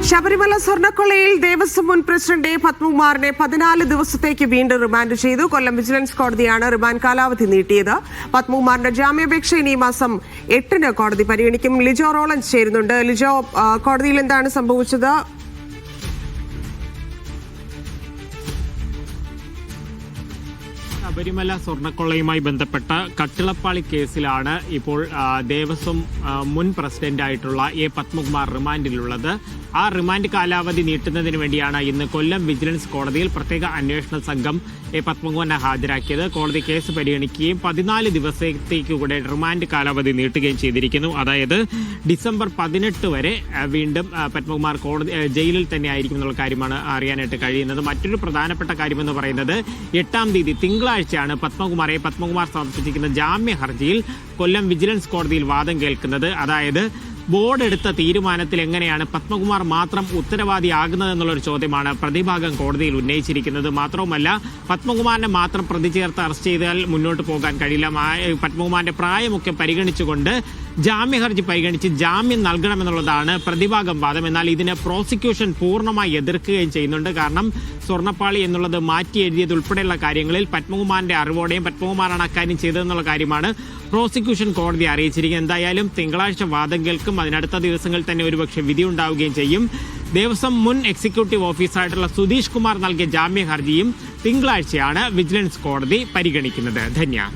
ശബരിമല സ്വർണ്ണക്കൊള്ളയിൽ ദേവസ്വം മുൻ പ്രസിഡന്റ് പത്മകുമാറിനെ 14 ദിവസത്തേക്ക് വീണ്ടും റിമാൻഡ് ചെയ്തു. കൊല്ലം വിജിലൻസ് കോടതിയാണ് റിമാൻഡ് കാലാവധി നീട്ടിയത്. പത്മകുമാറിന്റെ ജാമ്യാപേക്ഷ ഇനി മാസം 8-ന് കോടതി പരിഗണിക്കും. ലിജോ റോളൻസ് ചേരുന്നുണ്ട്. ലിജോ, കോടതിയിൽ എന്താണ് സംഭവിച്ചത്? ശബരിമല സ്വർണ്ണക്കൊള്ളയുമായി ബന്ധപ്പെട്ട കട്ടിളപ്പാളി കേസിലാണ് ഇപ്പോൾ ദേവസ്വം മുൻ പ്രസിഡന്റായിട്ടുള്ള പത്മകുമാർ റിമാൻഡിലുള്ളത്. ആ റിമാൻഡ് കാലാവധി നീട്ടുന്നതിന് വേണ്ടിയാണ് ഇന്ന് കൊല്ലം വിജിലൻസ് കോടതിയിൽ പ്രത്യേക അന്വേഷണ സംഘം പത്മകുമാറിനെ ഹാജരാക്കിയത്. കോടതി കേസ് പരിഗണിക്കുകയും 14 ദിവസത്തേക്ക് കൂടെ റിമാൻഡ് കാലാവധി നീട്ടുകയും ചെയ്തിരിക്കുന്നു. അതായത് ഡിസംബർ 18 വരെ വീണ്ടും പത്മകുമാർ ജയിലിൽ തന്നെ ആയിരിക്കും എന്നുള്ള കാര്യമാണ് അറിയാനായിട്ട് കഴിയുന്നത്. മറ്റൊരു പ്രധാനപ്പെട്ട കാര്യമെന്ന് പറയുന്നത് 8-ാം തീയതി തിങ്കളാഴ്ചയാണ് പത്മകുമാർ സമർപ്പിച്ചിരിക്കുന്ന ജാമ്യ ഹർജിയിൽ കൊല്ലം വിജിലൻസ് കോടതിയിൽ വാദം കേൾക്കുന്നത്. അതായത് ബോർഡ് എടുത്ത തീരുമാനത്തിൽ എങ്ങനെയാണ് പത്മകുമാർ മാത്രം ഉത്തരവാദിയാകുന്നതെന്നുള്ളൊരു ചോദ്യമാണ് പ്രതിഭാഗം കോടതിയിൽ ഉന്നയിച്ചിരിക്കുന്നത്. മാത്രവുമല്ല, പത്മകുമാറിനെ മാത്രം പ്രതി ചേർത്ത് അറസ്റ്റ് ചെയ്താൽ മുന്നോട്ട് പോകാൻ കഴിയില്ല. പത്മകുമാറിന്റെ പ്രായമൊക്കെ പരിഗണിച്ചുകൊണ്ട് ജാമ്യ ഹർജി പരിഗണിച്ച് ജാമ്യം നൽകണമെന്നുള്ളതാണ് പ്രതിഭാഗം വാദം. എന്നാൽ ഇതിന് പ്രോസിക്യൂഷൻ പൂർണ്ണമായി എതിർക്കുകയും ചെയ്യുന്നുണ്ട്. കാരണം സ്വർണ്ണപ്പാളി എന്നുള്ളത് മാറ്റി എഴുതിയത് ഉൾപ്പെടെയുള്ള കാര്യങ്ങളിൽ പത്മകുമാറിന്റെ അറിവോടെയും പത്മകുമാറാണ് അക്കാര്യം ചെയ്തതെന്നുള്ള കാര്യമാണ് പ്രോസിക്യൂഷൻ കോടതി അറിയിച്ചിരിക്കുന്നത്. എന്തായാലും തിങ്കളാഴ്ച വാദം കേൾക്കും. അതിനടുത്ത ദിവസങ്ങളിൽ തന്നെ ഒരുപക്ഷെ വിധി ഉണ്ടാവുകയും ചെയ്യും. ദേവസ്വം മുൻ എക്സിക്യൂട്ടീവ് ഓഫീസറായിട്ടുള്ള സുധീഷ് കുമാർ നൽകിയ ജാമ്യ ഹർജിയും തിങ്കളാഴ്ചയാണ് വിജിലൻസ് കോടതി പരിഗണിക്കുന്നത്. ധന്യ.